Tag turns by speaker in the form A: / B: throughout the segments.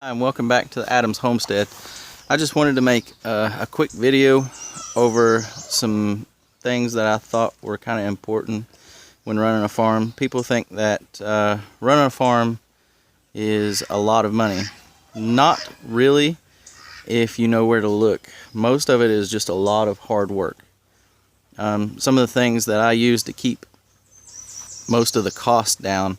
A: Hi, and welcome back to the Adams Homestead. I just wanted to make a quick video over some things that I thought were kind of important when running a farm. People think that running a farm is a lot of money. Not really, if you know where to look. Most of it is just a lot of hard work. Some of the things that I use to keep most of the cost down,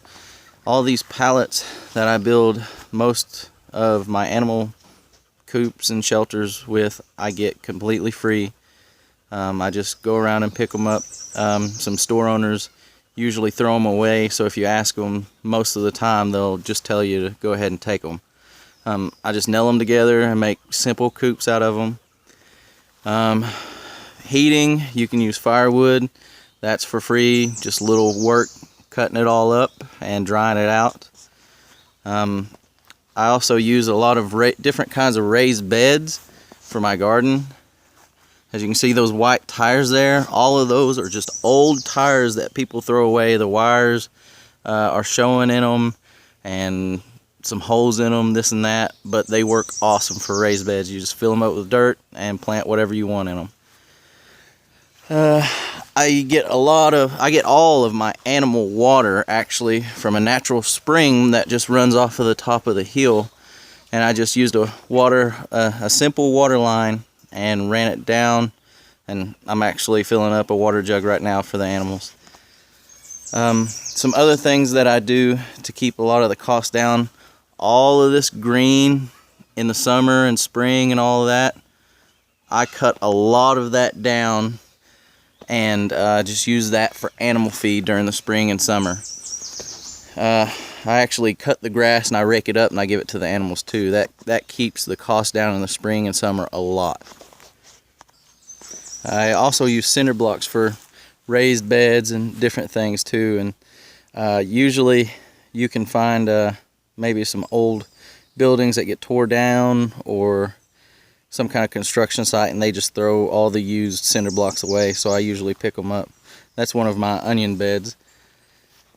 A: all these pallets that I build most of my animal coops and shelters with, I get completely free. I just go around and pick them up. Some store owners usually throw them away, so if you ask them, most of the time they'll just tell you to go ahead and take them. I just nail them together and make simple coops out of them. Heating, you can use firewood. That's for free, just a little work cutting it all up and drying it out. I also use a lot of different kinds of raised beds for my garden. As you can see, those white tires there, all of those are just old tires that people throw away. The wires are showing in them and some holes in them, this and that, but they work awesome for raised beds. You just fill them up with dirt and plant whatever you want in them. I get all of my animal water actually from a natural spring that just runs off of the top of the hill, and I just used a simple water line and ran it down, and I'm actually filling up a water jug right now for the animals. Some other things that I do to keep a lot of the cost down, all of this green in the summer and spring and all of that, I cut a lot of that down and just use that for animal feed during the spring and summer. I actually cut the grass and I rake it up and I give it to the animals too. That keeps the cost down in the spring and summer a lot. I also use cinder blocks for raised beds and different things too. And usually you can find maybe some old buildings that get tore down or some kind of construction site, and they just throw all the used cinder blocks away, so I usually pick them up. That's one of my onion beds.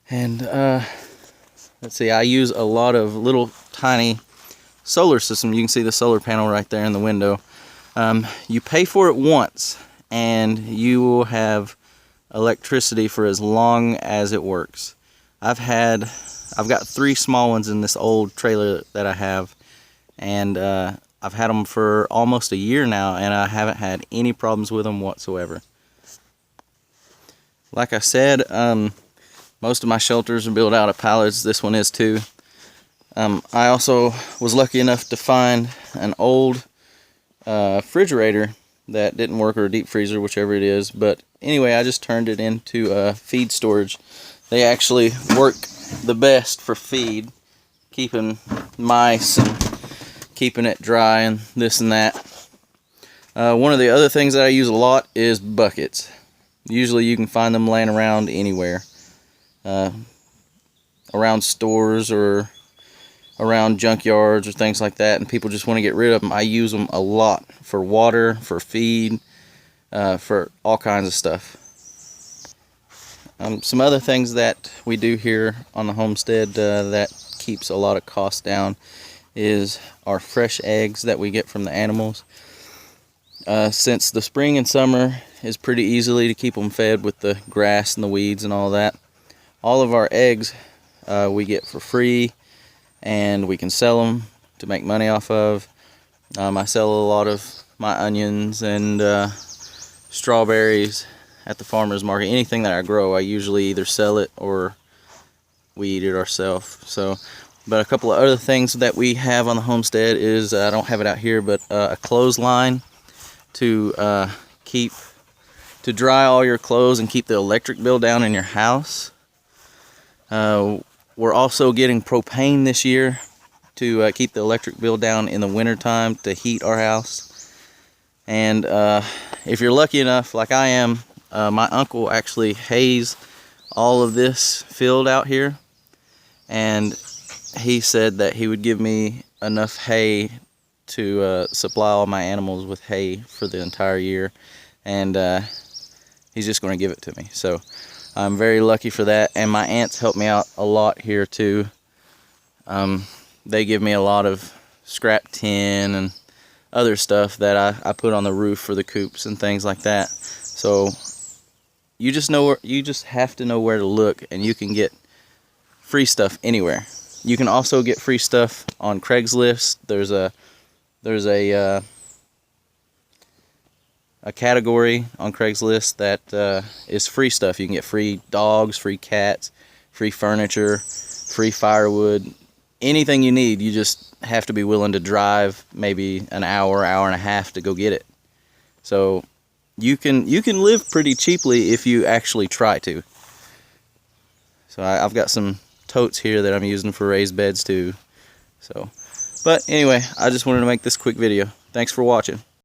A: And let's see, I use a lot of little tiny solar systems. You can see the solar panel right there in the window. You pay for it once and you will have electricity for as long as it works. I've got 3 small ones in this old trailer that I have, and I've had them for almost a year now, and I haven't had any problems with them whatsoever. Like I said, most of my shelters are built out of pallets. This one is too. I also was lucky enough to find an old refrigerator that didn't work, or a deep freezer, whichever it is. But anyway, I just turned it into feed storage. They actually work the best for feed, keeping mice and keeping it dry and this and that. One of the other things that I use a lot is buckets. Usually you can find them laying around anywhere. Around stores or around junkyards or things like that, and people just want to get rid of them. I use them a lot for water, for feed, for all kinds of stuff. Some other things that we do here on the homestead that keeps a lot of costs down is our fresh eggs that we get from the animals. Since the spring and summer is pretty easily to keep them fed with the grass and the weeds and all that, all of our eggs we get for free, and we can sell them to make money off of. I sell a lot of my onions and strawberries at the farmer's market. Anything that I grow, I usually either sell it or we eat it ourselves. But a couple of other things that we have on the homestead is, I don't have it out here, but a clothesline to dry all your clothes and keep the electric bill down in your house. We're also getting propane this year to keep the electric bill down in the wintertime to heat our house. And if you're lucky enough, like I am, my uncle actually hays all of this field out here, and he said that he would give me enough hay to supply all my animals with hay for the entire year, and he's just going to give it to me. So I'm very lucky for that, and my aunts help me out a lot here too. They give me a lot of scrap tin and other stuff that I put on the roof for the coops and things like that. So you just have to know where to look, and you can get free stuff anywhere. You can also get free stuff on Craigslist. There's a category on Craigslist that is free stuff. You can get free dogs, free cats, free furniture, free firewood, anything you need. You just have to be willing to drive maybe an hour, hour and a half to go get it. So you can live pretty cheaply if you actually try to. So I've got some totes here that I'm using for raised beds too. So, but anyway, I just wanted to make this quick video. Thanks for watching.